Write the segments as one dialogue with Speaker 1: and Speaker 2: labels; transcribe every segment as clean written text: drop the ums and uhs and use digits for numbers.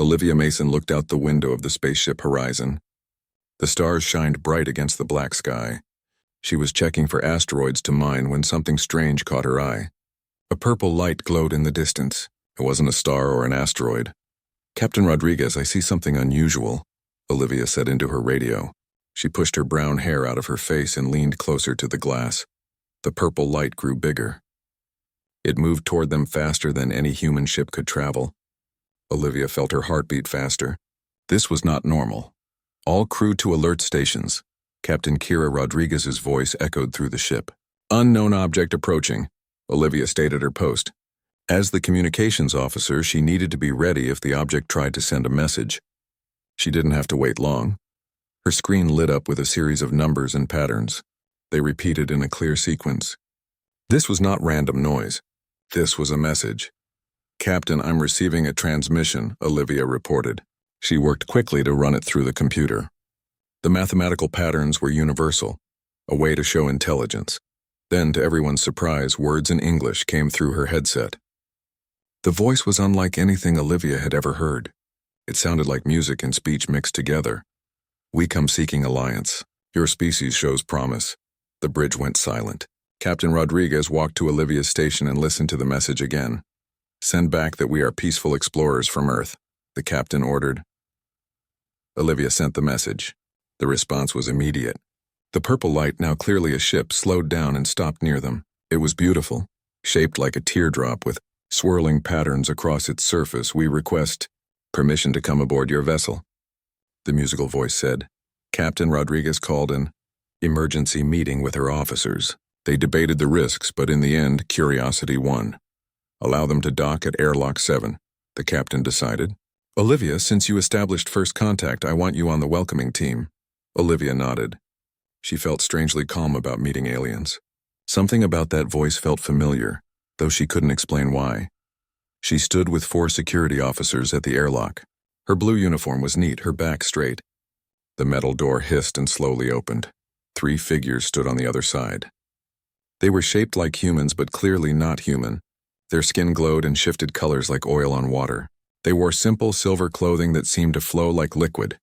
Speaker 1: Olivia Mason looked out the window of the spaceship Horizon. The stars shined bright against the black sky. She was checking for asteroids to mine when something strange caught her eye. A purple light glowed in the distance. It wasn't a star or an asteroid. "Captain Rodriguez, I see something unusual," Olivia said into her radio. She pushed her brown hair out of her face and leaned closer to the glass. The purple light grew bigger. It moved toward them faster than any human ship could travel. Olivia felt her heartbeat faster. This was not normal. "All crew to alert stations." Captain Kira Rodriguez's voice echoed through the ship. "Unknown object approaching," Olivia stayed at her post. As the communications officer, she needed to be ready if the object tried to send a message. She didn't have to wait long. Her screen lit up with a series of numbers and patterns. They repeated in a clear sequence. This was not random noise. This was a message. "Captain, I'm receiving a transmission," Olivia reported. She worked quickly to run it through the computer. The mathematical patterns were universal, a way to show intelligence. Then, to everyone's surprise, words in English came through her headset. The voice was unlike anything Olivia had ever heard. It sounded like music and speech mixed together. "We come seeking alliance. Your species shows promise." The bridge went silent. Captain Rodriguez walked to Olivia's station and listened to the message again. "Send back that we are peaceful explorers from Earth," the captain ordered. Olivia sent the message. The response was immediate. The purple light, now clearly a ship, slowed down and stopped near them. It was beautiful, shaped like a teardrop with swirling patterns across its surface. "We request permission to come aboard your vessel," the musical voice said. Captain Rodriguez called an emergency meeting with her officers. They debated the risks, but in the end, curiosity won. "Allow them to dock at Airlock 7, the captain decided. "Olivia, since you established first contact, I want you on the welcoming team." Olivia nodded. She felt strangely calm about meeting aliens. Something about that voice felt familiar, though she couldn't explain why. She stood with 4 security officers at the airlock. Her blue uniform was neat, her back straight. The metal door hissed and slowly opened. 3 figures stood on the other side. They were shaped like humans, but clearly not human. Their skin glowed and shifted colors like oil on water. They wore simple silver clothing that seemed to flow like liquid.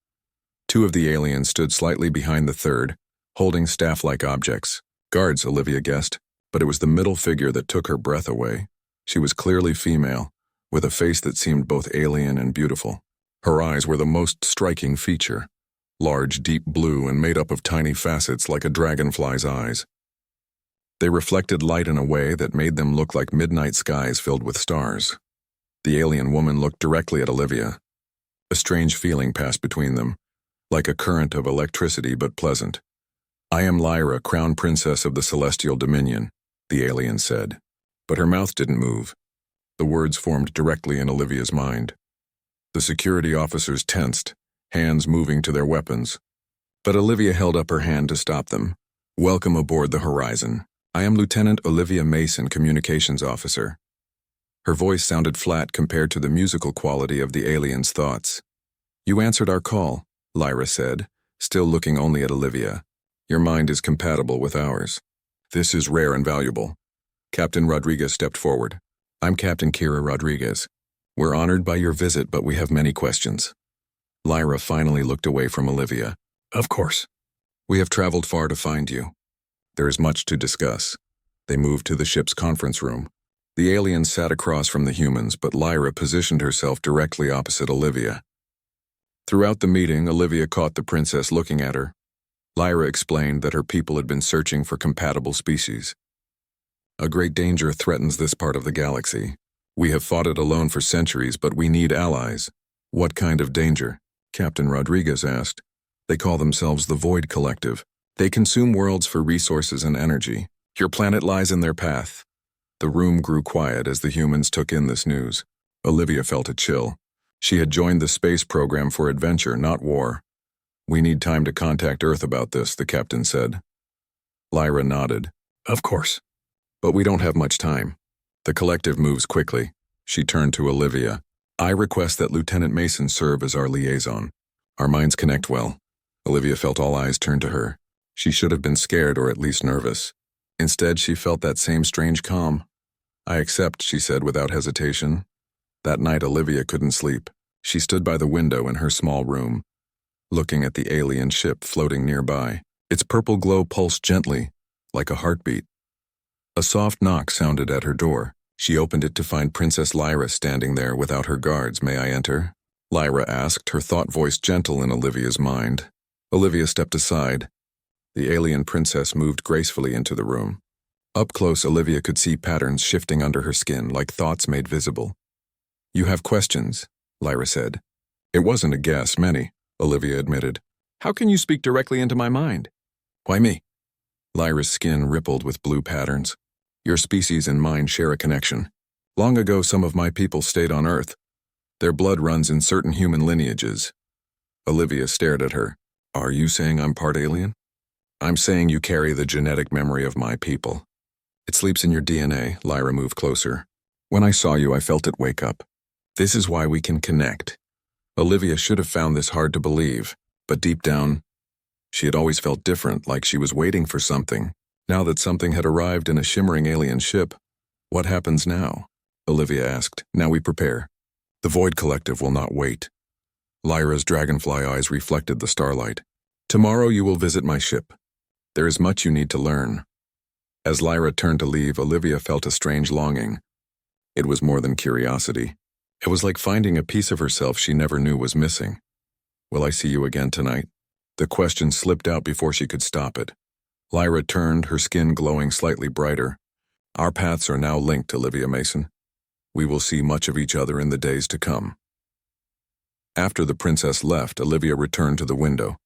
Speaker 1: 2 of the aliens stood slightly behind the third, holding staff-like objects. Guards, Olivia guessed, but it was the middle figure that took her breath away. She was clearly female, with a face that seemed both alien and beautiful. Her eyes were the most striking feature, large, deep blue and made up of tiny facets like a dragonfly's eyes. They reflected light in a way that made them look like midnight skies filled with stars. The alien woman looked directly at Olivia. A strange feeling passed between them, like a current of electricity but pleasant. "I am Lyra, Crown Princess of the Celestial Dominion," the alien said. But her mouth didn't move. The words formed directly in Olivia's mind. The security officers tensed, hands moving to their weapons. But Olivia held up her hand to stop them. "Welcome aboard the Horizon. I am Lieutenant Olivia Mason, Communications Officer." Her voice sounded flat compared to the musical quality of the alien's thoughts. "You answered our call," Lyra said, still looking only at Olivia. "Your mind is compatible with ours. This is rare and valuable." Captain Rodriguez stepped forward. "I'm Captain Kira Rodriguez. We're honored by your visit, but we have many questions." Lyra finally looked away from Olivia. "Of course. We have traveled far to find you. There is much to discuss." They moved to the ship's conference room. The aliens sat across from the humans, but Lyra positioned herself directly opposite Olivia. Throughout the meeting, Olivia caught the princess looking at her. Lyra explained that her people had been searching for compatible species. "A great danger threatens this part of the galaxy. We have fought it alone for centuries, but we need allies." "What kind of danger?" Captain Rodriguez asked. "They call themselves the Void Collective. They consume worlds for resources and energy. Your planet lies in their path." The room grew quiet as the humans took in this news. Olivia felt a chill. She had joined the space program for adventure, not war. "We need time to contact Earth about this," the captain said. Lyra nodded. "Of course. But we don't have much time. The collective moves quickly." She turned to Olivia. "I request that Lieutenant Mason serve as our liaison. Our minds connect well." Olivia felt all eyes turn to her. She should have been scared or at least nervous. Instead, she felt that same strange calm. "I accept," she said without hesitation. That night, Olivia couldn't sleep. She stood by the window in her small room, looking at the alien ship floating nearby. Its purple glow pulsed gently, like a heartbeat. A soft knock sounded at her door. She opened it to find Princess Lyra standing there without her guards. "May I enter?" Lyra asked, her thought voice gentle in Olivia's mind. Olivia stepped aside. The alien princess moved gracefully into the room. Up close, Olivia could see patterns shifting under her skin, like thoughts made visible. "You have questions," Lyra said. "It wasn't a guess, many," Olivia admitted. "How can you speak directly into my mind?" "Why me?" Lyra's skin rippled with blue patterns. "Your species and mine share a connection. Long ago, some of my people stayed on Earth. Their blood runs in certain human lineages." Olivia stared at her. "Are you saying I'm part alien?" "I'm saying you carry the genetic memory of my people. It sleeps in your DNA." Lyra moved closer. "When I saw you, I felt it wake up. This is why we can connect." Olivia should have found this hard to believe, but deep down, she had always felt different, like she was waiting for something. Now that something had arrived in a shimmering alien ship, what happens now? Olivia asked. "Now we prepare. The Void Collective will not wait." Lyra's dragonfly eyes reflected the starlight. "Tomorrow you will visit my ship. There is much you need to learn." As Lyra turned to leave, Olivia felt a strange longing. It was more than curiosity. It was like finding a piece of herself she never knew was missing. "Will I see you again tonight?" The question slipped out before she could stop it. Lyra turned, her skin glowing slightly brighter. "Our paths are now linked, Olivia Mason. We will see much of each other in the days to come." After the princess left, Olivia returned to the window.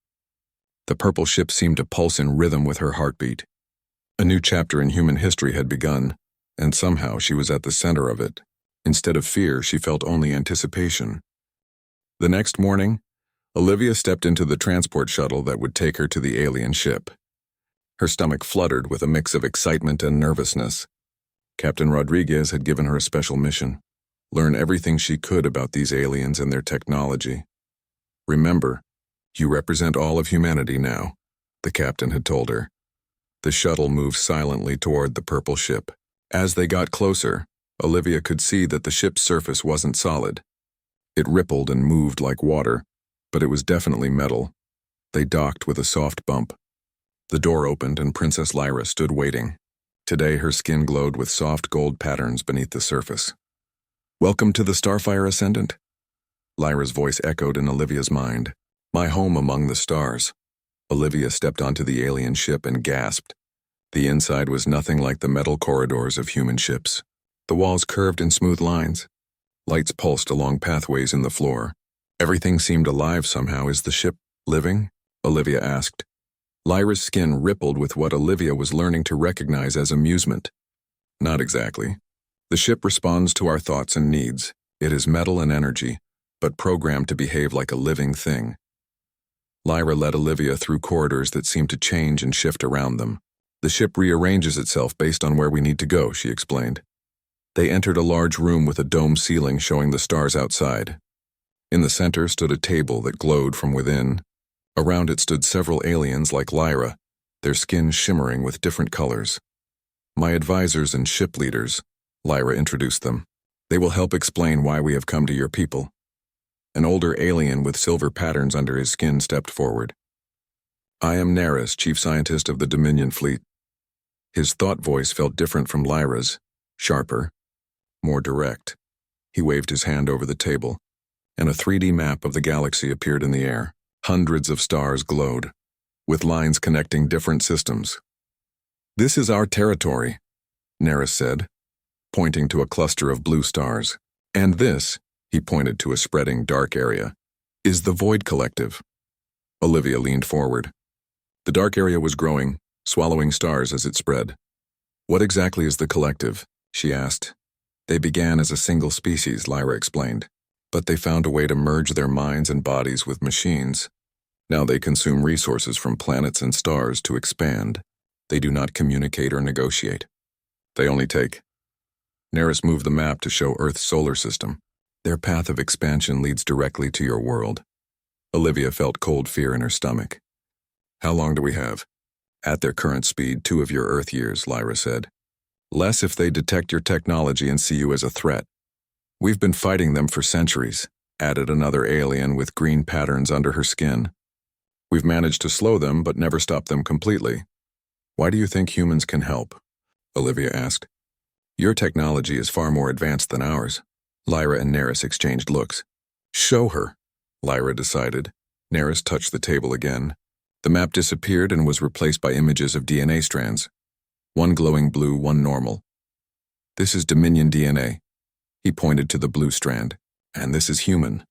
Speaker 1: The purple ship seemed to pulse in rhythm with her heartbeat. A new chapter in human history had begun, and somehow she was at the center of it. Instead of fear, she felt only anticipation. The next morning, Olivia stepped into the transport shuttle that would take her to the alien ship. Her stomach fluttered with a mix of excitement and nervousness. Captain Rodriguez had given her a special mission: learn everything she could about these aliens and their technology. "Remember, you represent all of humanity now," the captain had told her. The shuttle moved silently toward the purple ship. As they got closer, Olivia could see that the ship's surface wasn't solid. It rippled and moved like water, but it was definitely metal. They docked with a soft bump. The door opened and Princess Lyra stood waiting. Today her skin glowed with soft gold patterns beneath the surface. "Welcome to the Starfire Ascendant," Lyra's voice echoed in Olivia's mind. "My home among the stars." Olivia stepped onto the alien ship and gasped. The inside was nothing like the metal corridors of human ships. The walls curved in smooth lines. Lights pulsed along pathways in the floor. Everything seemed alive somehow. "Is the ship living?" Olivia asked. Lyra's skin rippled with what Olivia was learning to recognize as amusement. "Not exactly. The ship responds to our thoughts and needs. It is metal and energy, but programmed to behave like a living thing." Lyra led Olivia through corridors that seemed to change and shift around them. "The ship rearranges itself based on where we need to go," she explained. They entered a large room with a dome ceiling showing the stars outside. In the center stood a table that glowed from within. Around it stood several aliens like Lyra, their skin shimmering with different colors. "My advisors and ship leaders," Lyra introduced them. "They will help explain why we have come to your people." An older alien with silver patterns under his skin stepped forward. "I am Neris, chief scientist of the Dominion fleet." His thought voice felt different from Lyra's, sharper, more direct. He waved his hand over the table, and a 3D map of the galaxy appeared in the air. Hundreds of stars glowed, with lines connecting different systems. "This is our territory," Neris said, pointing to a cluster of blue stars. "And this," he pointed to a spreading dark area, "is the Void Collective." Olivia leaned forward. The dark area was growing, swallowing stars as it spread. "What exactly is the collective?" she asked. "They began as a single species," Lyra explained, "but they found a way to merge their minds and bodies with machines. Now they consume resources from planets and stars to expand. They do not communicate or negotiate. They only take." Neris moved the map to show Earth's solar system. "Their path of expansion leads directly to your world." Olivia felt cold fear in her stomach. "How long do we have?" "At their current speed, 2 of your Earth years," Lyra said. "Less if they detect your technology and see you as a threat. We've been fighting them for centuries. added another alien with green patterns under her skin. We've managed to slow them but never stop them completely. Why do you think humans can help? Olivia asked. Your technology is far more advanced than ours. Lyra and Neris exchanged looks. Show her, Lyra decided. Neris touched the table again. The map disappeared and was replaced by images of DNA strands. One glowing blue, one normal. This is Dominion DNA. He pointed to the blue strand. And this is human.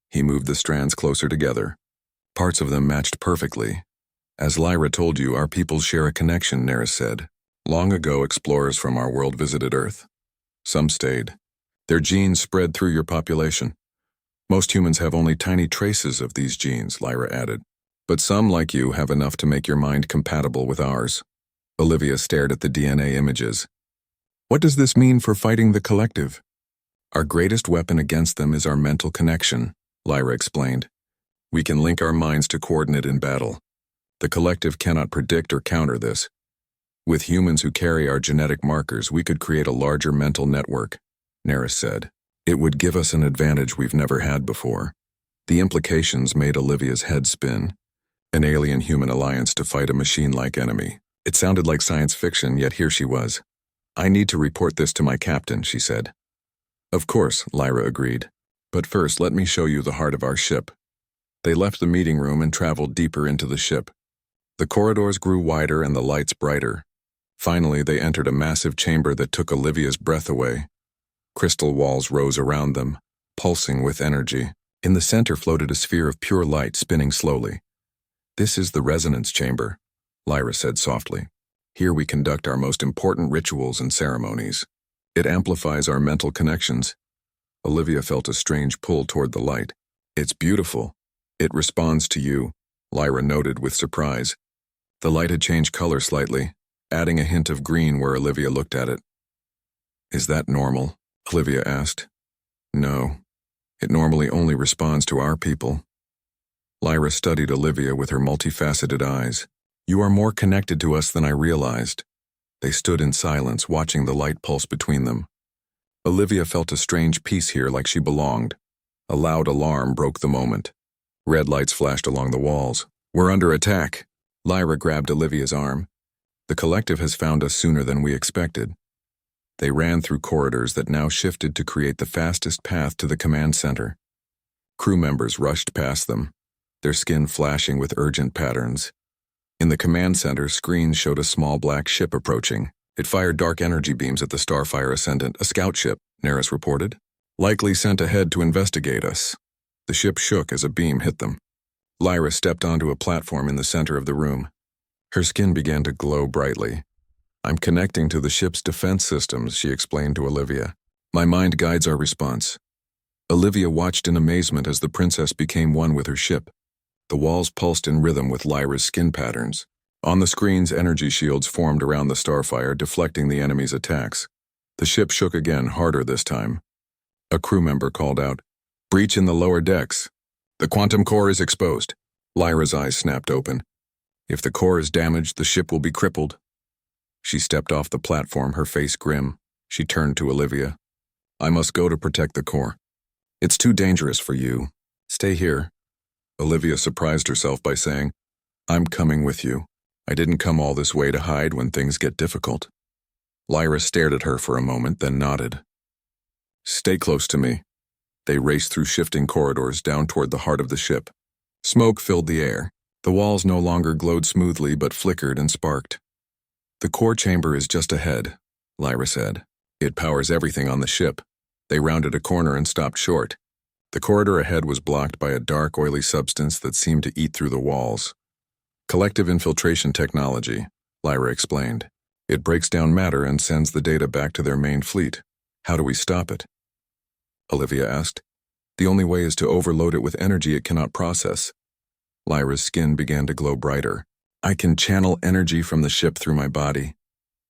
Speaker 1: He moved the strands closer together. Parts of them matched perfectly. As Lyra told you, our peoples share a connection, Neris said. Long ago, explorers from our world visited Earth. Some stayed. Their genes spread through your population. Most humans have only tiny traces of these genes, Lyra added. But some, like you, have enough to make your mind compatible with ours. Olivia stared at the DNA images. What does this mean for fighting the collective? Our greatest weapon against them is our mental connection, Lyra explained. We can link our minds to coordinate in battle. The collective cannot predict or counter this. With humans who carry our genetic markers, we could create a larger mental network, Neris said. It would give us an advantage we've never had before. The implications made Olivia's head spin. An alien-human alliance to fight a machine-like enemy. It sounded like science fiction, yet here she was. I need to report this to my captain, she said. Of course, Lyra agreed. But first, let me show you the heart of our ship. They left the meeting room and traveled deeper into the ship. The corridors grew wider and the lights brighter. Finally, they entered a massive chamber that took Olivia's breath away. Crystal walls rose around them, pulsing with energy. In the center floated a sphere of pure light spinning slowly. This is the resonance chamber, Lyra said softly. Here we conduct our most important rituals and ceremonies. It amplifies our mental connections. Olivia felt a strange pull toward the light. It's beautiful. It responds to you, Lyra noted with surprise. The light had changed color slightly, adding a hint of green where Olivia looked at it. Is that normal? Olivia asked. No. It normally only responds to our people. Lyra studied Olivia with her multifaceted eyes. You are more connected to us than I realized. They stood in silence, watching the light pulse between them. Olivia felt a strange peace here, like she belonged. A loud alarm broke the moment. Red lights flashed along the walls. We're under attack. Lyra grabbed Olivia's arm. The collective has found us sooner than we expected. They ran through corridors that now shifted to create the fastest path to the command center. Crew members rushed past them, their skin flashing with urgent patterns. In the command center, screens showed a small black ship approaching. It fired dark energy beams at the Starfire Ascendant, a scout ship, Neris reported. Likely sent ahead to investigate us. The ship shook as a beam hit them. Lyra stepped onto a platform in the center of the room. Her skin began to glow brightly. I'm connecting to the ship's defense systems, she explained to Olivia. My mind guides our response. Olivia watched in amazement as the princess became one with her ship. The walls pulsed in rhythm with Lyra's skin patterns. On the screens, energy shields formed around the Starfire, deflecting the enemy's attacks. The ship shook again, harder this time. A crew member called out, "Breach in the lower decks. The quantum core is exposed." Lyra's eyes snapped open. If the core is damaged, the ship will be crippled. She stepped off the platform, her face grim. She turned to Olivia. I must go to protect the core. It's too dangerous for you. Stay here. Olivia surprised herself by saying, I'm coming with you. I didn't come all this way to hide when things get difficult. Lyra stared at her for a moment, then nodded. Stay close to me. They raced through shifting corridors down toward the heart of the ship. Smoke filled the air. The walls no longer glowed smoothly but flickered and sparked. The core chamber is just ahead, Lyra said. It powers everything on the ship. They rounded a corner and stopped short. The corridor ahead was blocked by a dark, oily substance that seemed to eat through the walls. Collective infiltration technology, Lyra explained. It breaks down matter and sends the data back to their main fleet. How do we stop it? Olivia asked. The only way is to overload it with energy it cannot process. Lyra's skin began to glow brighter. I can channel energy from the ship through my body.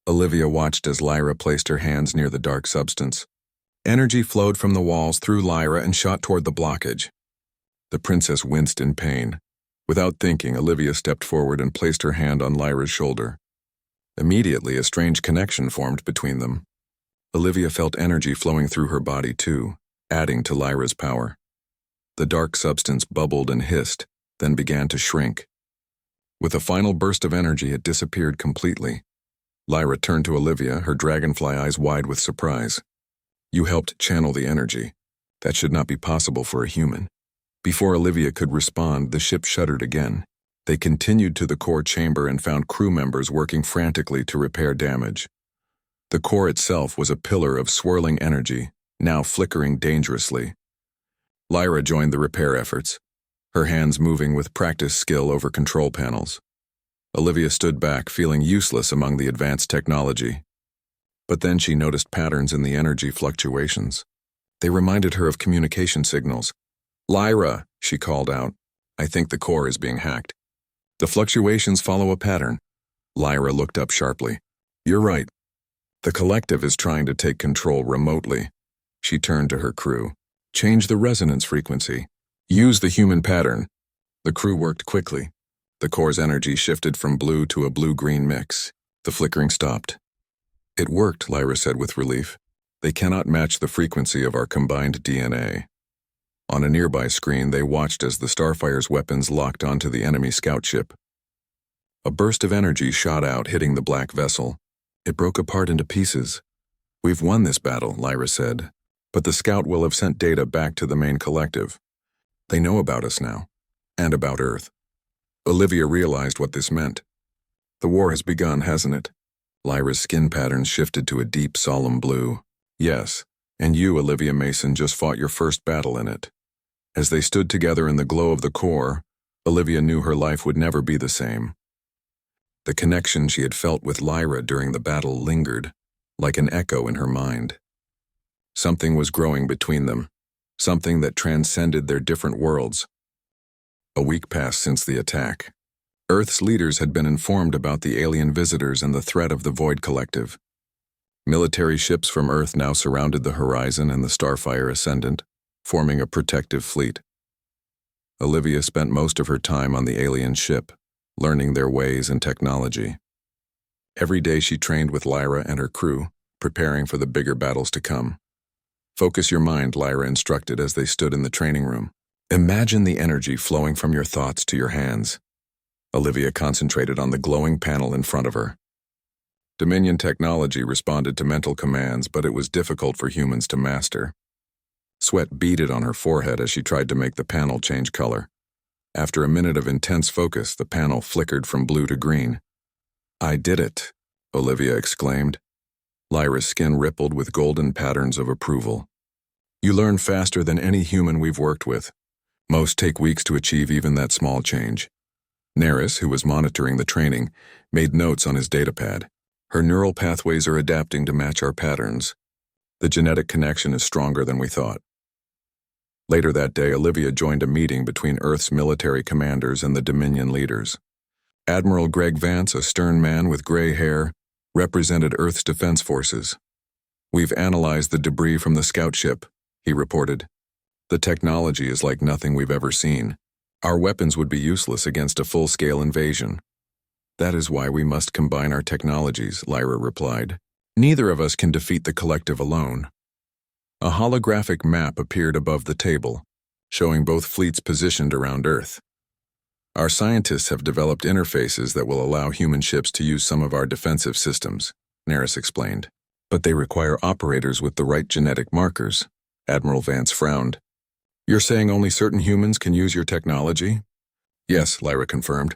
Speaker 1: Olivia watched as Lyra placed her hands near the dark substance. Energy flowed from the walls through Lyra and shot toward the blockage. The princess winced in pain. Without thinking, Olivia stepped forward and placed her hand on Lyra's shoulder. Immediately, a strange connection formed between them. Olivia felt energy flowing through her body too, adding to Lyra's power. The dark substance bubbled and hissed, then began to shrink. With a final burst of energy, it disappeared completely. Lyra turned to Olivia, her dragonfly eyes wide with surprise. You helped channel the energy. That should not be possible for a human. Before Olivia could respond, the ship shuddered again. They continued to the core chamber and found crew members working frantically to repair damage. The core itself was a pillar of swirling energy, now flickering dangerously. Lyra joined the repair efforts, her hands moving with practiced skill over control panels. Olivia stood back, feeling useless among the advanced technology. But then she noticed patterns in the energy fluctuations. They reminded her of communication signals. "Lyra," she called out, "I think the core is being hacked." "The fluctuations follow a pattern." Lyra looked up sharply. "You're right. The collective is trying to take control remotely." She turned to her crew. "Change the resonance frequency. Use the human pattern." The crew worked quickly. The core's energy shifted from blue to a blue-green mix. The flickering stopped. "It worked," Lyra said with relief. "They cannot match the frequency of our combined DNA." On a nearby screen, they watched as the Starfire's weapons locked onto the enemy scout ship. A burst of energy shot out, hitting the black vessel. It broke apart into pieces. "We've won this battle," Lyra said, "but the scout will have sent data back to the main collective. They know about us now, and about Earth." Olivia realized what this meant. "The war has begun, hasn't it?" Lyra's skin patterns shifted to a deep, solemn blue. "Yes, and you, Olivia Mason, just fought your first battle in it." As they stood together in the glow of the core, Olivia knew her life would never be the same. The connection she had felt with Lyra during the battle lingered, like an echo in her mind. Something was growing between them, something that transcended their different worlds. A week passed since the attack. Earth's leaders had been informed about the alien visitors and the threat of the Void Collective. Military ships from Earth now surrounded the horizon and the Starfire Ascendant, forming a protective fleet. Olivia spent most of her time on the alien ship, learning their ways and technology. Every day she trained with Lyra and her crew, preparing for the bigger battles to come. "Focus your mind," Lyra instructed as they stood in the training room. "Imagine the energy flowing from your thoughts to your hands." Olivia concentrated on the glowing panel in front of her. Dominion technology responded to mental commands, but it was difficult for humans to master. Sweat beaded on her forehead as she tried to make the panel change color. After a minute of intense focus, the panel flickered from blue to green. "I did it," Olivia exclaimed. Lyra's skin rippled with golden patterns of approval. "You learn faster than any human we've worked with. Most take weeks to achieve even that small change." Naris, who was monitoring the training, made notes on his datapad. "Her neural pathways are adapting to match our patterns. The genetic connection is stronger than we thought." Later that day, Olivia joined a meeting between Earth's military commanders and the Dominion leaders. Admiral Greg Vance, a stern man with gray hair, represented Earth's defense forces. "We've analyzed the debris from the scout ship," he reported. "The technology is like nothing we've ever seen. Our weapons would be useless against a full-scale invasion." "That is why we must combine our technologies," Lyra replied. "Neither of us can defeat the collective alone." A holographic map appeared above the table, showing both fleets positioned around Earth. "Our scientists have developed interfaces that will allow human ships to use some of our defensive systems," Naris explained. "But they require operators with the right genetic markers." Admiral Vance frowned. "You're saying only certain humans can use your technology?" "Yes," Lyra confirmed.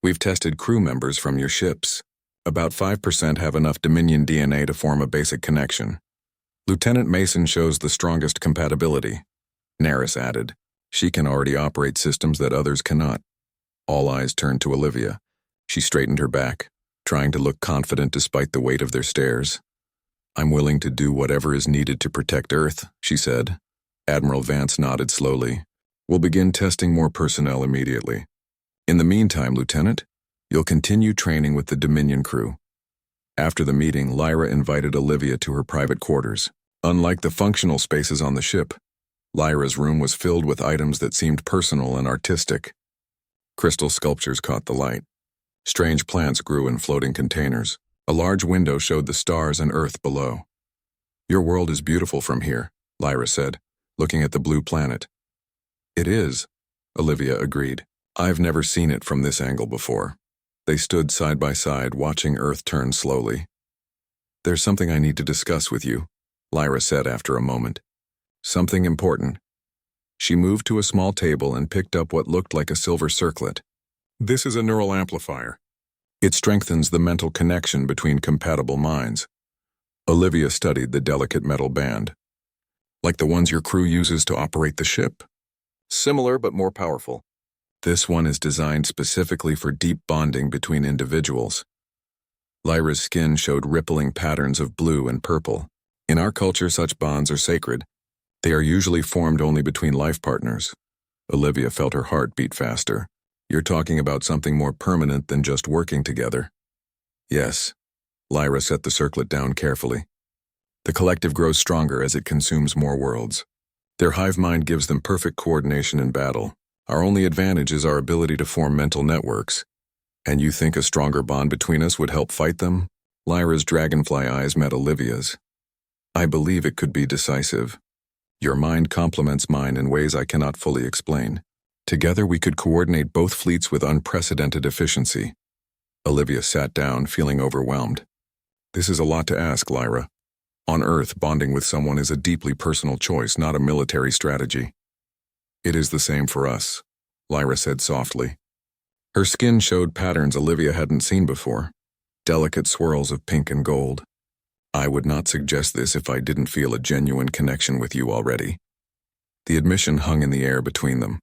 Speaker 1: "We've tested crew members from your ships. About 5% have enough Dominion DNA to form a basic connection. Lieutenant Mason shows the strongest compatibility." Naris added, "She can already operate systems that others cannot." All eyes turned to Olivia. She straightened her back, trying to look confident despite the weight of their stares. "I'm willing to do whatever is needed to protect Earth," she said. Admiral Vance nodded slowly. "We'll begin testing more personnel immediately. In the meantime, Lieutenant, you'll continue training with the Dominion crew." After the meeting, Lyra invited Olivia to her private quarters. Unlike the functional spaces on the ship, Lyra's room was filled with items that seemed personal and artistic. Crystal sculptures caught the light. Strange plants grew in floating containers. A large window showed the stars and Earth below. "Your world is beautiful from here," Lyra said, looking at the blue planet. It is, Olivia agreed. I've never seen it from this angle before. They stood side by side, watching Earth turn slowly. There's something I need to discuss with you, Lyra said after a moment. Something important. She moved to a small table and picked up what looked like a silver circlet. This is a neural amplifier. It strengthens the mental connection between compatible minds. Olivia studied the delicate metal band. Like the ones your crew uses to operate the ship? Similar but more powerful. This one is designed specifically for deep bonding between individuals. Lyra's skin showed rippling patterns of blue and purple. In our culture, such bonds are sacred. They are usually formed only between life partners. Olivia felt her heart beat faster. You're talking about something more permanent than just working together. Yes. Lyra set the circlet down carefully. The collective grows stronger as it consumes more worlds. Their hive mind gives them perfect coordination in battle. Our only advantage is our ability to form mental networks. And you think a stronger bond between us would help fight them? Lyra's dragonfly eyes met Olivia's. I believe it could be decisive. Your mind complements mine in ways I cannot fully explain. Together we could coordinate both fleets with unprecedented efficiency. Olivia sat down, feeling overwhelmed. This is a lot to ask, Lyra. On Earth, bonding with someone is a deeply personal choice, not a military strategy. It is the same for us, Lyra said softly. Her skin showed patterns Olivia hadn't seen before, delicate swirls of pink and gold. I would not suggest this if I didn't feel a genuine connection with you already. The admission hung in the air between them.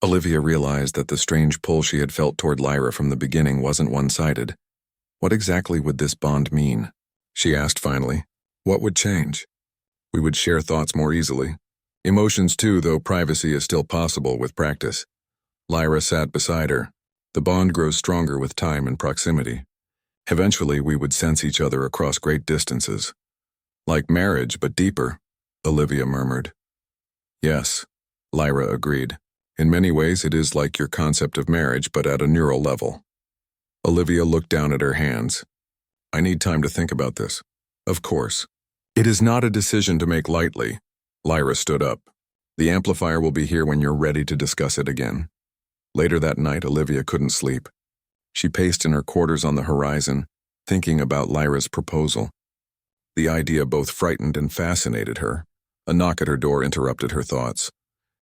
Speaker 1: Olivia realized that the strange pull she had felt toward Lyra from the beginning wasn't one-sided. What exactly would this bond mean? She asked finally. What would change? We would share thoughts more easily. Emotions too, though privacy is still possible with practice. Lyra sat beside her. The bond grows stronger with time and proximity. Eventually, we would sense each other across great distances. Like marriage, but deeper, Olivia murmured. Yes, Lyra agreed. In many ways, it is like your concept of marriage, but at a neural level. Olivia looked down at her hands. I need time to think about this. Of course. It is not a decision to make lightly. Lyra stood up. The amplifier will be here when you're ready to discuss it again. Later that night, Olivia couldn't sleep. She paced in her quarters on the horizon, thinking about Lyra's proposal. The idea both frightened and fascinated her. A knock at her door interrupted her thoughts.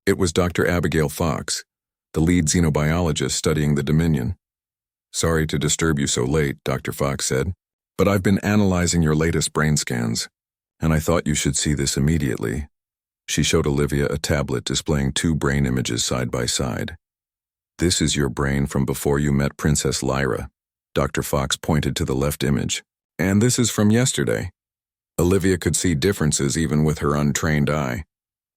Speaker 1: It was Dr. Abigail Fox, the lead xenobiologist studying the Dominion. Sorry to disturb you so late, Dr. Fox said, but I've been analyzing your latest brain scans, and I thought you should see this immediately. She showed Olivia a tablet displaying two brain images side by side. This is your brain from before you met Princess Lyra. Dr. Fox pointed to the left image. And this is from yesterday. Olivia could see differences even with her untrained eye.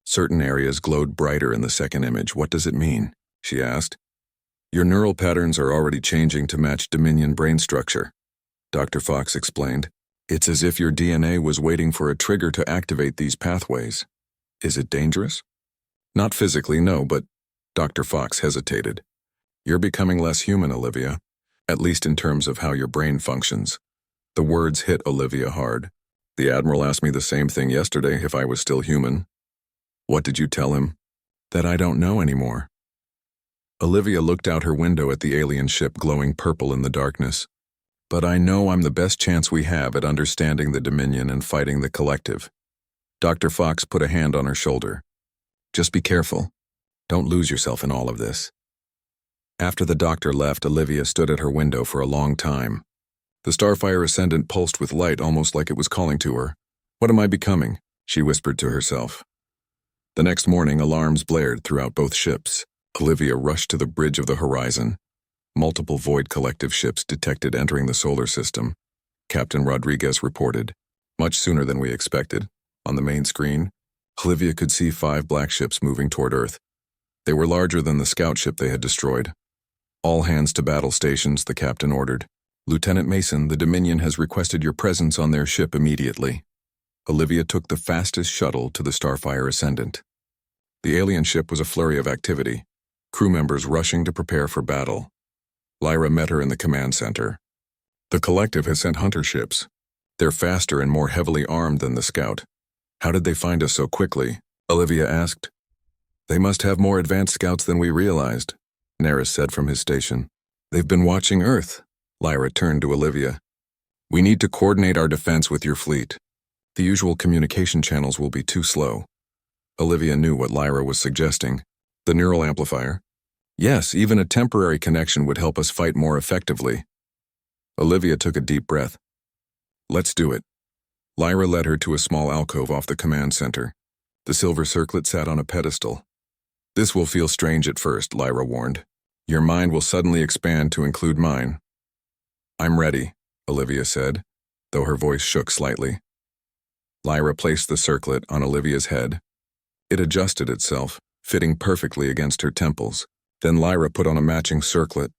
Speaker 1: Certain areas glowed brighter in the second image. What does it mean? She asked. Your neural patterns are already changing to match Dominion brain structure, Dr. Fox explained. It's as if your DNA was waiting for a trigger to activate these pathways. Is it dangerous? Not physically, no, but Dr. Fox hesitated. You're becoming less human, Olivia, at least in terms of how your brain functions. The words hit Olivia hard. The Admiral asked me the same thing yesterday if I was still human. What did you tell him? That I don't know anymore. Olivia looked out her window at the alien ship glowing purple in the darkness. But I know I'm the best chance we have at understanding the Dominion and fighting the collective. Dr. Fox put a hand on her shoulder. Just be careful. Don't lose yourself in all of this. After the doctor left, Olivia stood at her window for a long time. The Starfire Ascendant pulsed with light almost like it was calling to her. What am I becoming? She whispered to herself. The next morning, alarms blared throughout both ships. Olivia rushed to the bridge of the horizon. Multiple Void Collective ships detected entering the solar system. Captain Rodriguez reported. Much sooner than we expected. On the main screen, Olivia could see 5 black ships moving toward Earth. They were larger than the scout ship they had destroyed. All hands to battle stations, the captain ordered. Lieutenant Mason, the Dominion has requested your presence on their ship immediately. Olivia took the fastest shuttle to the Starfire Ascendant. The alien ship was a flurry of activity, crew members rushing to prepare for battle. Lyra met her in the command center. The collective has sent hunter ships. They're faster and more heavily armed than the scout. How did they find us so quickly? Olivia asked. They must have more advanced scouts than we realized, Neris said from his station. They've been watching Earth. Lyra turned to Olivia. We need to coordinate our defense with your fleet. The usual communication channels will be too slow. Olivia knew what Lyra was suggesting. The neural amplifier? Yes, even a temporary connection would help us fight more effectively. Olivia took a deep breath. Let's do it. Lyra led her to a small alcove off the command center. The silver circlet sat on a pedestal. This will feel strange at first, Lyra warned. Your mind will suddenly expand to include mine. I'm ready, Olivia said, though her voice shook slightly. Lyra placed the circlet on Olivia's head. It adjusted itself, fitting perfectly against her temples. Then Lyra put on a matching circlet.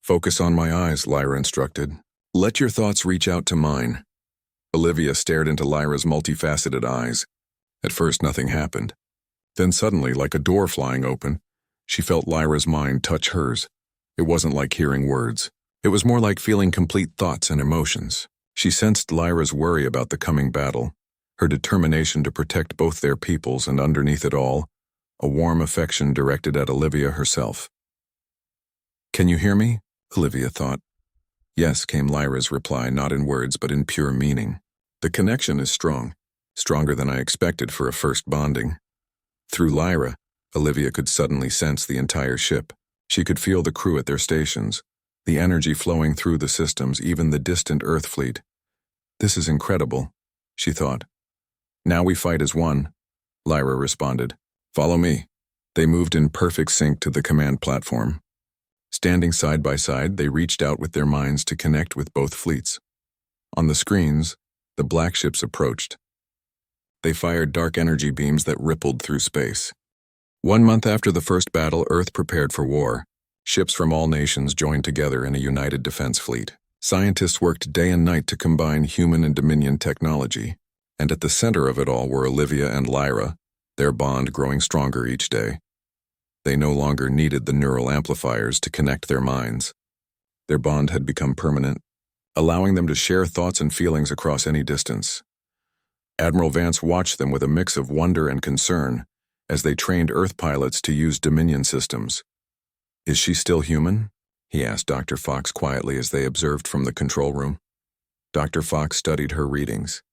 Speaker 1: Focus on my eyes, Lyra instructed. Let your thoughts reach out to mine. Olivia stared into Lyra's multifaceted eyes. At first, nothing happened. Then suddenly, like a door flying open, she felt Lyra's mind touch hers. It wasn't like hearing words. It was more like feeling complete thoughts and emotions. She sensed Lyra's worry about the coming battle, her determination to protect both their peoples, and underneath it all, a warm affection directed at Olivia herself. Can you hear me? Olivia thought. Yes, came Lyra's reply, not in words but in pure meaning. The connection is strong, stronger than I expected for a first bonding. Through Lyra, Olivia could suddenly sense the entire ship. She could feel the crew at their stations, the energy flowing through the systems, even the distant Earth fleet. This is incredible, she thought. Now we fight as one, Lyra responded. Follow me. They moved in perfect sync to the command platform. Standing side by side, they reached out with their minds to connect with both fleets. On the screens, the black ships approached. They fired dark energy beams that rippled through space. 1 month after the first battle, Earth prepared for war. Ships from all nations joined together in a united defense fleet. Scientists worked day and night to combine human and Dominion technology, and at the center of it all were Olivia and Lyra, their bond growing stronger each day. They no longer needed the neural amplifiers to connect their minds. Their bond had become permanent, allowing them to share thoughts and feelings across any distance. Admiral Vance watched them with a mix of wonder and concern as they trained Earth pilots to use Dominion systems. Is she still human? He asked Dr. Fox quietly as they observed from the control room. Dr. Fox studied her readings.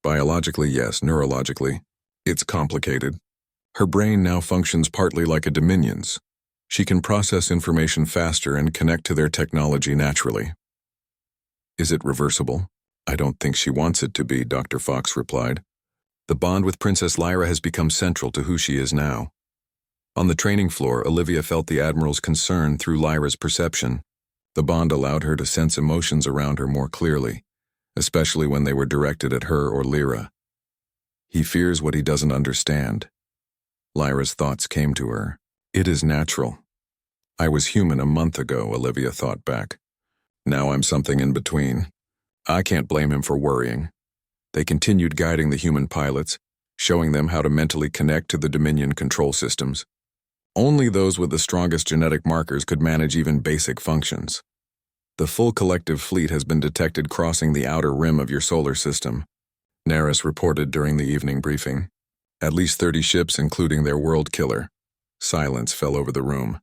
Speaker 1: Biologically, yes. Neurologically, it's complicated. Her brain now functions partly like a Dominion's. She can process information faster and connect to their technology naturally. Is it reversible? I don't think she wants it to be, Dr. Fox replied. The bond with Princess Lyra has become central to who she is now. On the training floor, Olivia felt the Admiral's concern through Lyra's perception. The bond allowed her to sense emotions around her more clearly, especially when they were directed at her or Lyra. He fears what he doesn't understand. Lyra's thoughts came to her. It is natural. I was human a month ago, Olivia thought back. Now I'm something in between. I can't blame him for worrying. They continued guiding the human pilots, showing them how to mentally connect to the Dominion control systems. Only those with the strongest genetic markers could manage even basic functions. The full collective fleet has been detected crossing the outer rim of your solar system, Neris reported during the evening briefing. At least 30 ships, including their World Killer. Silence fell over the room.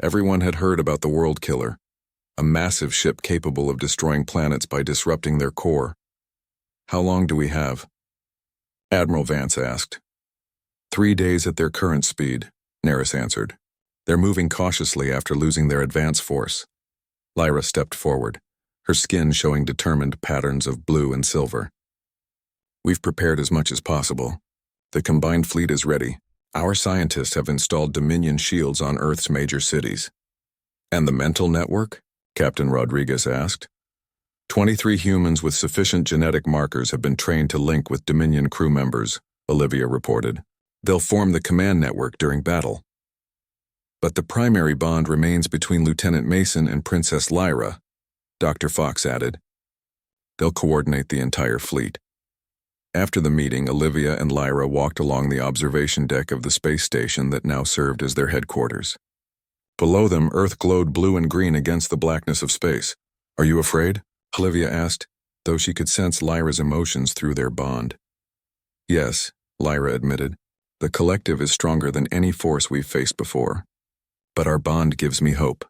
Speaker 1: Everyone had heard about the World Killer, a massive ship capable of destroying planets by disrupting their core. How long do we have? Admiral Vance asked. 3 days at their current speed, Neris answered. They're moving cautiously after losing their advance force. Lyra stepped forward, her skin showing determined patterns of blue and silver. We've prepared as much as possible. The combined fleet is ready. Our scientists have installed Dominion shields on Earth's major cities. And the mental network? Captain Rodriguez asked. 23 humans with sufficient genetic markers have been trained to link with Dominion crew members, Olivia reported. They'll form the command network during battle. But the primary bond remains between Lieutenant Mason and Princess Lyra, Dr. Fox added. They'll coordinate the entire fleet. After the meeting, Olivia and Lyra walked along the observation deck of the space station that now served as their headquarters. Below them, Earth glowed blue and green against the blackness of space. Are you afraid? Olivia asked, though she could sense Lyra's emotions through their bond. Yes, Lyra admitted. The collective is stronger than any force we've faced before. But our bond gives me hope.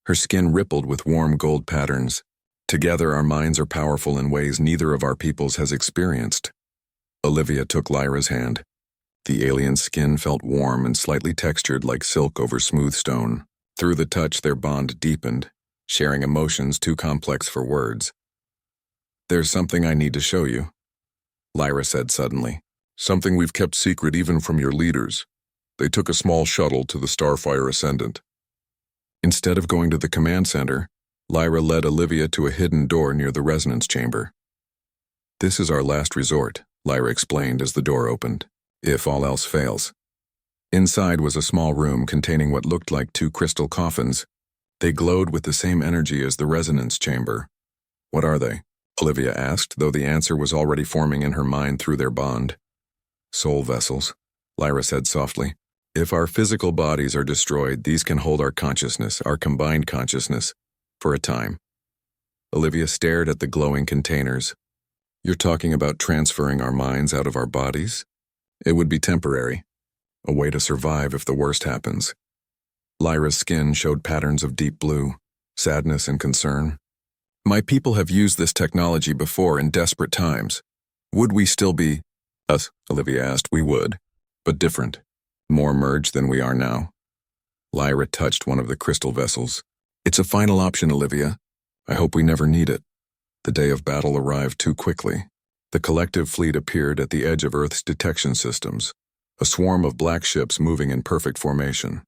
Speaker 1: Her skin rippled with warm gold patterns. Together our minds are powerful in ways neither of our peoples has experienced. Olivia took Lyra's hand. The alien skin felt warm and slightly textured like silk over smooth stone. Through the touch their bond deepened, sharing emotions too complex for words. "There's something I need to show you," Lyra said suddenly. "Something we've kept secret even from your leaders. They took a small shuttle to the Starfire Ascendant." Instead of going to the command center, Lyra led Olivia to a hidden door near the resonance chamber. "This is our last resort," Lyra explained as the door opened, "if all else fails." Inside was a small room containing what looked like two crystal coffins. They glowed with the same energy as the resonance chamber. "What are they?" Olivia asked, though the answer was already forming in her mind through their bond. "Soul vessels," Lyra said softly. "If our physical bodies are destroyed, these can hold our consciousness, our combined consciousness, for a time." Olivia stared at the glowing containers. "You're talking about transferring our minds out of our bodies? It would be temporary, a way to survive if the worst happens." Lyra's skin showed patterns of deep blue, sadness and concern. "My people have used this technology before in desperate times. Would we still be—" "Us," Olivia asked. "We would, but different. More merged than we are now." Lyra touched one of the crystal vessels. "It's a final option, Olivia. I hope we never need it." The day of battle arrived too quickly. The collective fleet appeared at the edge of Earth's detection systems, a swarm of black ships moving in perfect formation.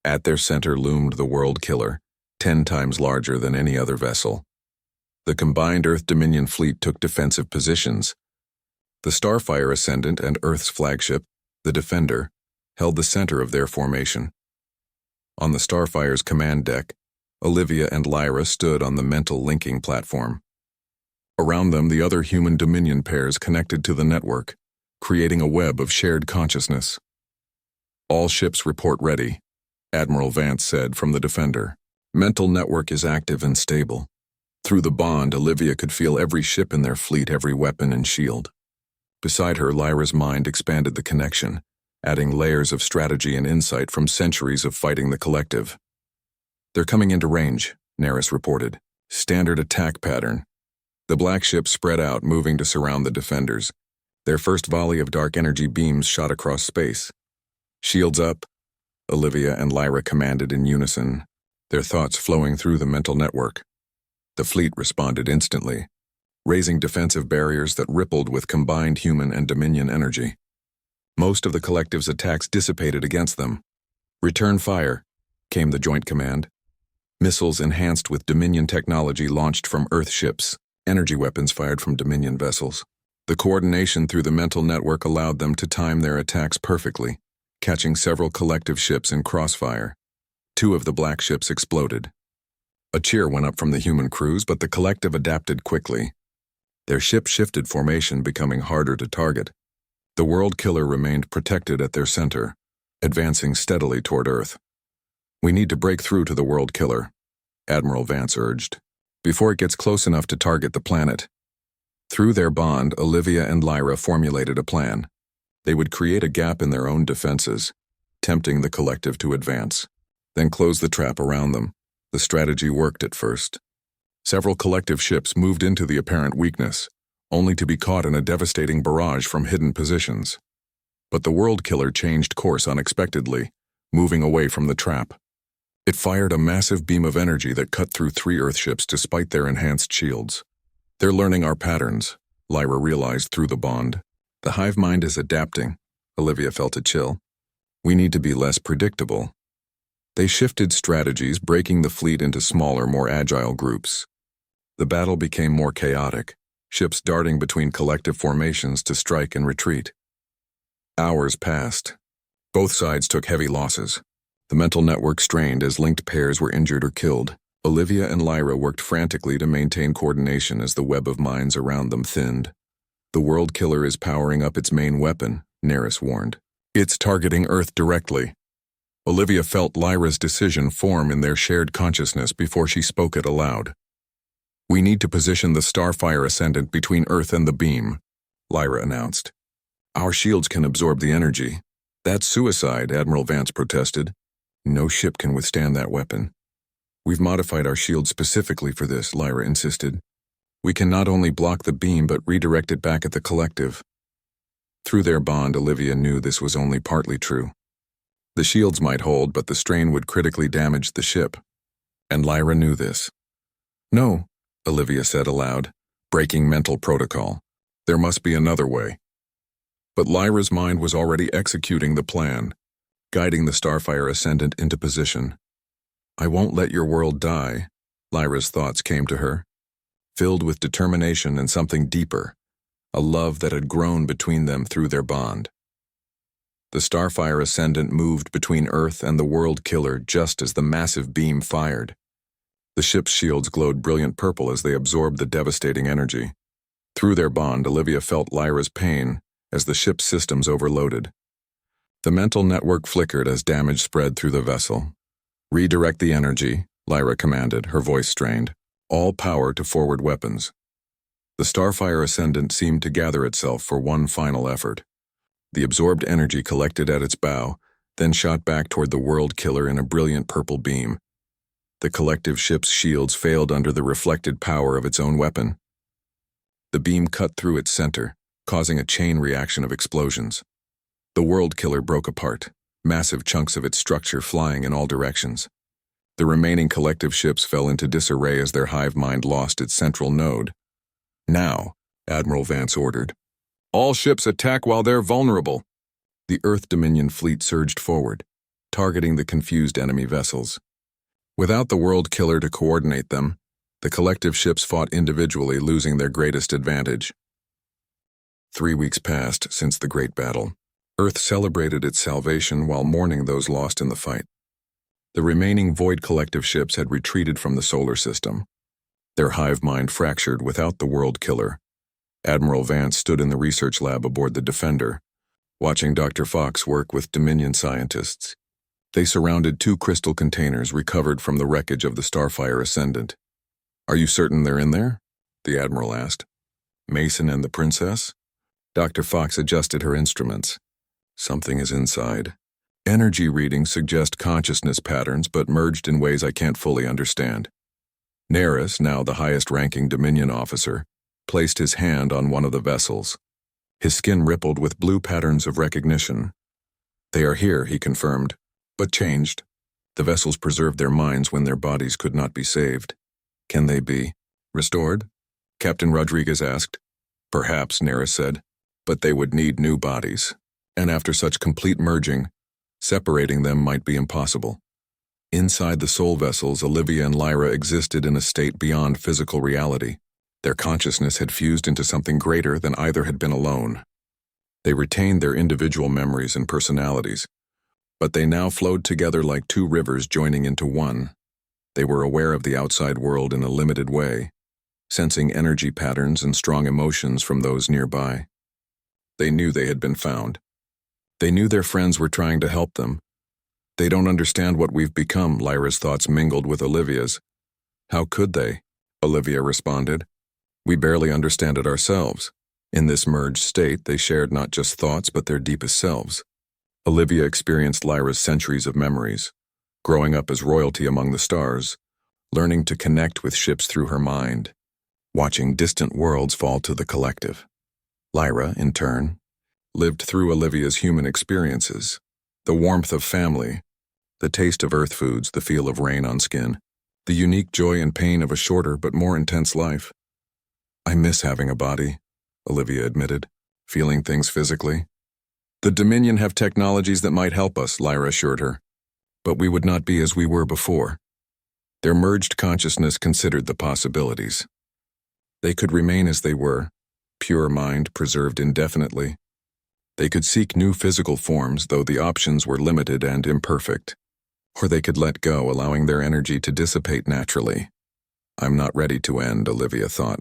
Speaker 1: At their center loomed the World Killer, 10 times larger than any other vessel. The combined Earth Dominion fleet took defensive positions. The Starfire Ascendant and Earth's flagship, the Defender, held the center of their formation. On the Starfire's command deck, Olivia and Lyra stood on the mental linking platform. Around them, the other human Dominion pairs connected to the network, creating a web of shared consciousness. "All ships report ready," Admiral Vance said from the Defender. "Mental network is active and stable." Through the bond, Olivia could feel every ship in their fleet, every weapon and shield. Beside her, Lyra's mind expanded the connection, adding layers of strategy and insight from centuries of fighting the collective. "They're coming into range," Narration reported. "Standard attack pattern." The black ships spread out, moving to surround the defenders. Their first volley of dark energy beams shot across space. "Shields up," Olivia and Lyra commanded in unison, their thoughts flowing through the mental network. The fleet responded instantly, raising defensive barriers that rippled with combined human and Dominion energy. Most of the collective's attacks dissipated against them. "Return fire," came the joint command. Missiles enhanced with Dominion technology launched from Earth ships, energy weapons fired from Dominion vessels. The coordination through the mental network allowed them to time their attacks perfectly, catching several collective ships in crossfire. 2 of the black ships exploded. A cheer went up from the human crews, but the collective adapted quickly. Their ship shifted formation, becoming harder to target. The World Killer remained protected at their center, advancing steadily toward Earth. "We need to break through to the World Killer," Admiral Vance urged, "before it gets close enough to target the planet." Through their bond, Olivia and Lyra formulated a plan. They would create a gap in their own defenses, tempting the collective to advance, then close the trap around them. The strategy worked at first. Several collective ships moved into the apparent weakness, only to be caught in a devastating barrage from hidden positions. But the World Killer changed course unexpectedly, moving away from the trap. It fired a massive beam of energy that cut through 3 Earthships despite their enhanced shields. "They're learning our patterns," Lyra realized through the bond. "The hive mind is adapting." Olivia felt a chill. "We need to be less predictable." They shifted strategies, breaking the fleet into smaller, more agile groups. The battle became more chaotic, ships darting between collective formations to strike and retreat. Hours passed. Both sides took heavy losses. The mental network strained as linked pairs were injured or killed. Olivia and Lyra worked frantically to maintain coordination as the web of minds around them thinned. "The World Killer is powering up its main weapon," Narration warned. "It's targeting Earth directly." Olivia felt Lyra's decision form in their shared consciousness before she spoke it aloud. "We need to position the Starfire Ascendant between Earth and the beam," Lyra announced. Our shields can absorb the energy. That's suicide, Admiral Vance protested. No ship can withstand that weapon. We've modified our shield specifically for this, Lyra insisted. We can not only block the beam but redirect it back at the collective. Through their bond, Olivia knew this was only partly true. The shields might hold, but the strain would critically damage the ship. And Lyra knew this. No, Olivia said aloud, breaking mental protocol. There must be another way. But Lyra's mind was already executing the plan, guiding the Starfire Ascendant into position. I won't let your world die, Lyra's thoughts came to her, filled with determination and something deeper, a love that had grown between them through their bond. The Starfire Ascendant moved between Earth and the World Killer just as the massive beam fired. The ship's shields glowed brilliant purple as they absorbed the devastating energy. Through their bond, Olivia felt Lyra's pain as the ship's systems overloaded. The mental network flickered as damage spread through the vessel. Redirect the energy, Lyra commanded, her voice strained. All power to forward weapons. The Starfire Ascendant seemed to gather itself for one final effort. The absorbed energy collected at its bow, then shot back toward the World Killer in a brilliant purple beam. The collective ship's shields failed under the reflected power of its own weapon. The beam cut through its center, causing a chain reaction of explosions. The World Killer broke apart, massive chunks of its structure flying in all directions. The remaining collective ships fell into disarray as their hive mind lost its central node. Now, Admiral Vance ordered. All ships attack while they're vulnerable. The Earth Dominion fleet surged forward, targeting the confused enemy vessels. Without the World Killer to coordinate them, the collective ships fought individually, losing their greatest advantage. 3 weeks passed since the Great Battle. Earth celebrated its salvation while mourning those lost in the fight. The remaining Void collective ships had retreated from the solar system, their hive mind fractured without the World Killer. Admiral Vance stood in the research lab aboard the Defender, watching Dr. Fox work with Dominion scientists. They surrounded 2 crystal containers recovered from the wreckage of the Starfire Ascendant. Are you certain they're in there? The Admiral asked. Mason and the Princess? Dr. Fox adjusted her instruments. Something is inside. Energy readings suggest consciousness patterns, but merged in ways I can't fully understand. Neris, now the highest-ranking Dominion officer, placed his hand on one of the vessels. His skin rippled with blue patterns of recognition. They are here, he confirmed, but changed. The vessels preserved their minds when their bodies could not be saved. Can they be restored? Captain Rodriguez asked. Perhaps, Neris said, but they would need new bodies. And after such complete merging, separating them might be impossible. Inside the soul vessels, Olivia and Lyra existed in a state beyond physical reality. Their consciousness had fused into something greater than either had been alone. They retained their individual memories and personalities, but they now flowed together like 2 rivers joining into one. They were aware of the outside world in a limited way, sensing energy patterns and strong emotions from those nearby. They knew they had been found. They knew their friends were trying to help them. They don't understand what we've become, Lyra's thoughts mingled with Olivia's. How could they? Olivia responded. We barely understand it ourselves. In this merged state, they shared not just thoughts but their deepest selves. Olivia experienced Lyra's centuries of memories, growing up as royalty among the stars, learning to connect with ships through her mind, watching distant worlds fall to the collective. Lyra, in turn, lived through Olivia's human experiences, the warmth of family, the taste of earth foods, the feel of rain on skin, the unique joy and pain of a shorter but more intense life. I miss having a body, Olivia admitted, feeling things physically. The Dominion have technologies that might help us, Lyra assured her, but we would not be as we were before. Their merged consciousness considered the possibilities. They could remain as they were, pure mind preserved indefinitely. They could seek new physical forms, though the options were limited and imperfect. Or they could let go, allowing their energy to dissipate naturally. I'm not ready to end, Olivia thought.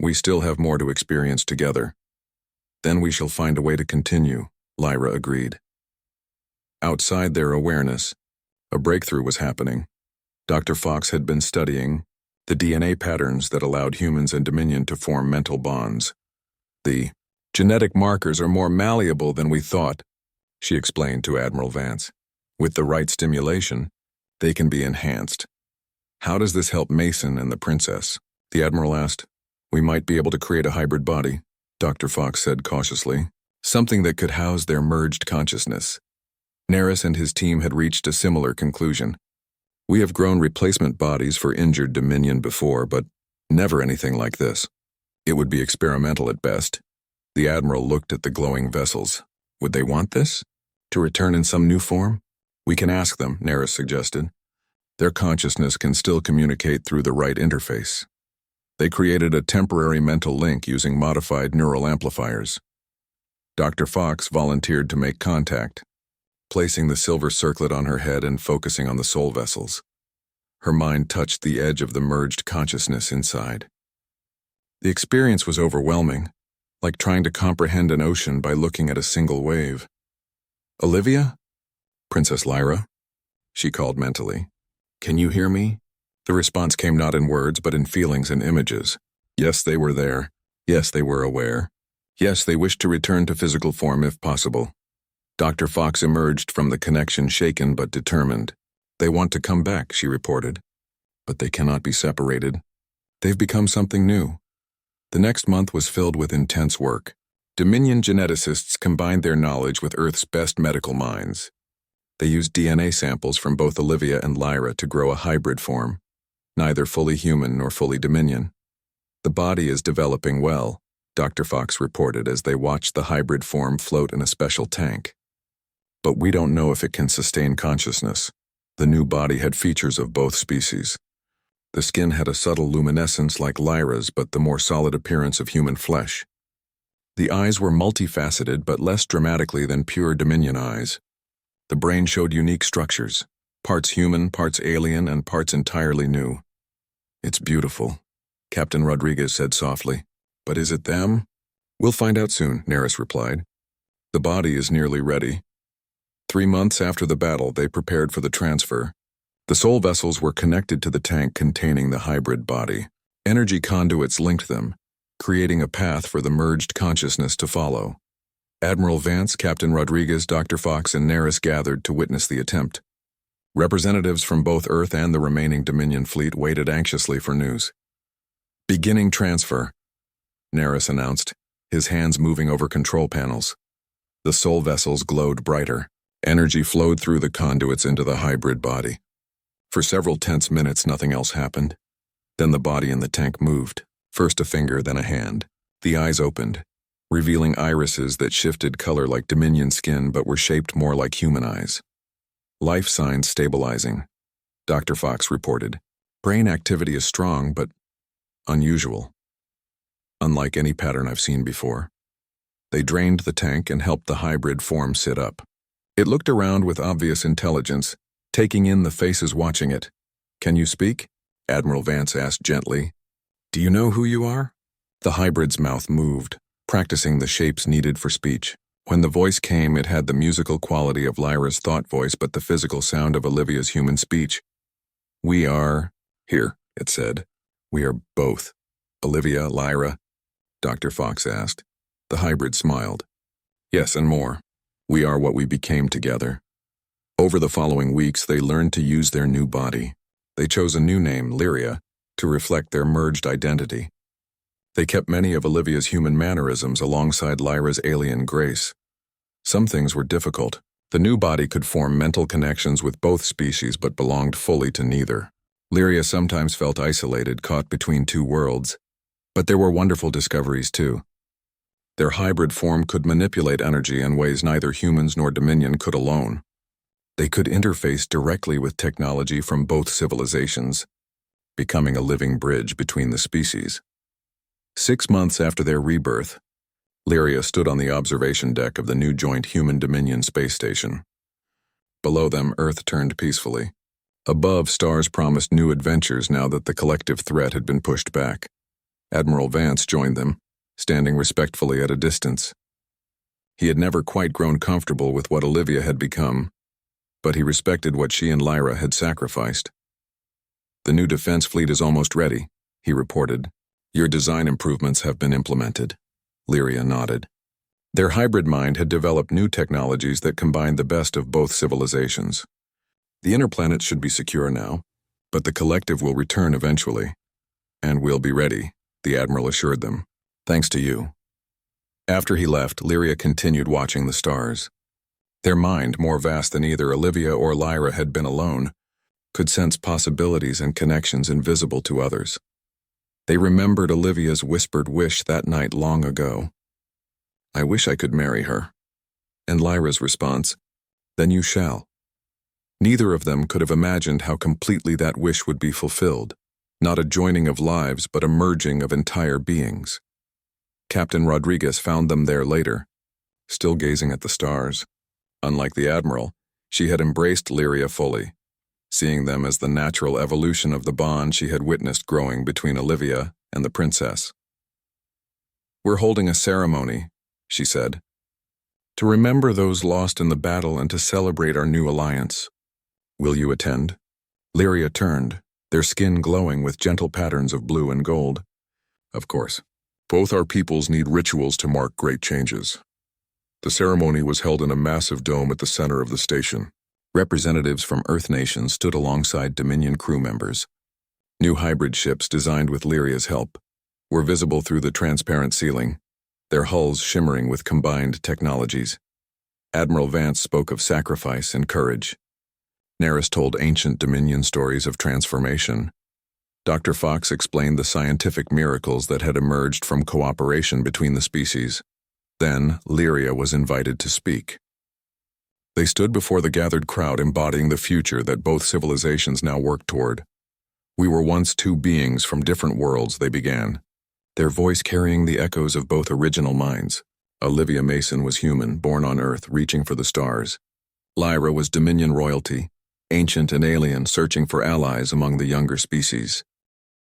Speaker 1: We still have more to experience together. Then we shall find a way to continue, Lyra agreed. Outside their awareness, a breakthrough was happening. Dr. Fox had been studying the DNA patterns that allowed humans and Dominion to form mental bonds. The Genetic markers are more malleable than we thought, she explained to Admiral Vance. With the right stimulation, they can be enhanced. How does this help Mason and the princess? The Admiral asked. We might be able to create a hybrid body, Dr. Fox said cautiously. Something that could house their merged consciousness. Nerys and his team had reached a similar conclusion. We have grown replacement bodies for injured Dominion before, but never anything like this. It would be experimental at best. The Admiral looked at the glowing vessels. Would they want this? To return in some new form? We can ask them, Nerys suggested. Their consciousness can still communicate through the right interface. They created a temporary mental link using modified neural amplifiers. Dr. Fox volunteered to make contact, placing the silver circlet on her head and focusing on the soul vessels. Her mind touched the edge of the merged consciousness inside. The experience was overwhelming, like trying to comprehend an ocean by looking at a single wave. Olivia? Princess Lyra? She called mentally. Can you hear me? The response came not in words, but in feelings and images. Yes, they were there. Yes, they were aware. Yes, they wished to return to physical form if possible. Dr. Fox emerged from the connection shaken but determined. They want to come back, she reported. But they cannot be separated. They've become something new. The next month was filled with intense work. Dominion geneticists combined their knowledge with Earth's best medical minds. They used DNA samples from both Olivia and Lyra to grow a hybrid form, neither fully human nor fully Dominion. The body is developing well, Dr. Fox reported as they watched the hybrid form float in a special tank. But we don't know if it can sustain consciousness. The new body had features of both species. The skin had a subtle luminescence like Lyra's, but the more solid appearance of human flesh. The eyes were multifaceted, but less dramatically than pure Dominion eyes. The brain showed unique structures, parts human, parts alien, and parts entirely new. It's beautiful, Captain Rodriguez said softly. But is it them? We'll find out soon, Nerys replied. The body is nearly ready. 3 months after the battle, they prepared for the transfer. The soul vessels were connected to the tank containing the hybrid body. Energy conduits linked them, creating a path for the merged consciousness to follow. Admiral Vance, Captain Rodriguez, Dr. Fox, and Nerys gathered to witness the attempt. Representatives from both Earth and the remaining Dominion fleet waited anxiously for news. Beginning transfer, Nerys announced, his hands moving over control panels. The soul vessels glowed brighter. Energy flowed through the conduits into the hybrid body. For several tense minutes, nothing else happened. Then the body in the tank moved, first a finger, then a hand. The eyes opened, revealing irises that shifted color like Dominion skin but were shaped more like human eyes. Life signs stabilizing, Dr. Fox reported. Brain activity is strong, but unusual. Unlike any pattern I've seen before. They drained the tank and helped the hybrid form sit up. It looked around with obvious intelligence, taking in the faces watching it. Can you speak? Admiral Vance asked gently. Do you know who you are? The hybrid's mouth moved, practicing the shapes needed for speech. When the voice came, it had the musical quality of Lyra's thought voice but the physical sound of Olivia's human speech. We are, here, it said. We are both. Olivia, Lyra? Dr. Fox asked. The hybrid smiled. Yes, and more. We are what we became together. Over the following weeks, they learned to use their new body. They chose a new name, Lyria, to reflect their merged identity. They kept many of Olivia's human mannerisms alongside Lyra's alien grace. Some things were difficult. The new body could form mental connections with both species but belonged fully to neither. Lyria sometimes felt isolated, caught between two worlds. But there were wonderful discoveries too. Their hybrid form could manipulate energy in ways neither humans nor Dominion could alone. They could interface directly with technology from both civilizations, becoming a living bridge between the species. 6 months after their rebirth, Lyria stood on the observation deck of the new joint Human-Dominion space station. Below them, Earth turned peacefully. Above, stars promised new adventures now that the collective threat had been pushed back. Admiral Vance joined them, standing respectfully at a distance. He had never quite grown comfortable with what Olivia had become, but he respected what she and Lyra had sacrificed. The new defense fleet is almost ready, he reported. Your design improvements have been implemented. Lyria nodded. Their hybrid mind had developed new technologies that combined the best of both civilizations. The inner planets should be secure now, but the collective will return eventually. And we'll be ready, the Admiral assured them. Thanks to you. After he left, Lyria continued watching the stars. Their mind, more vast than either Olivia or Lyra had been alone, could sense possibilities and connections invisible to others. They remembered Olivia's whispered wish that night long ago. I wish I could marry her. And Lyra's response, then you shall. Neither of them could have imagined how completely that wish would be fulfilled, not a joining of lives but a merging of entire beings. Captain Rodriguez found them there later, still gazing at the stars. Unlike the Admiral, she had embraced Lyria fully, seeing them as the natural evolution of the bond she had witnessed growing between Olivia and the princess. We're holding a ceremony, she said, to remember those lost in the battle and to celebrate our new alliance. Will you attend? Lyria turned, their skin glowing with gentle patterns of blue and gold. Of course. Both our peoples need rituals to mark great changes. The ceremony was held in a massive dome at the center of the station. Representatives from Earth nations stood alongside Dominion crew members. New hybrid ships designed with Lyria's help were visible through the transparent ceiling, their hulls shimmering with combined technologies. Admiral Vance spoke of sacrifice and courage. Neris told ancient Dominion stories of transformation. Dr. Fox explained the scientific miracles that had emerged from cooperation between the species. Then, Lyria was invited to speak. They stood before the gathered crowd embodying the future that both civilizations now work toward. We were once two beings from different worlds, they began, their voice carrying the echoes of both original minds. Olivia Mason was human, born on Earth, reaching for the stars. Lyra was Dominion royalty, ancient and alien, searching for allies among the younger species.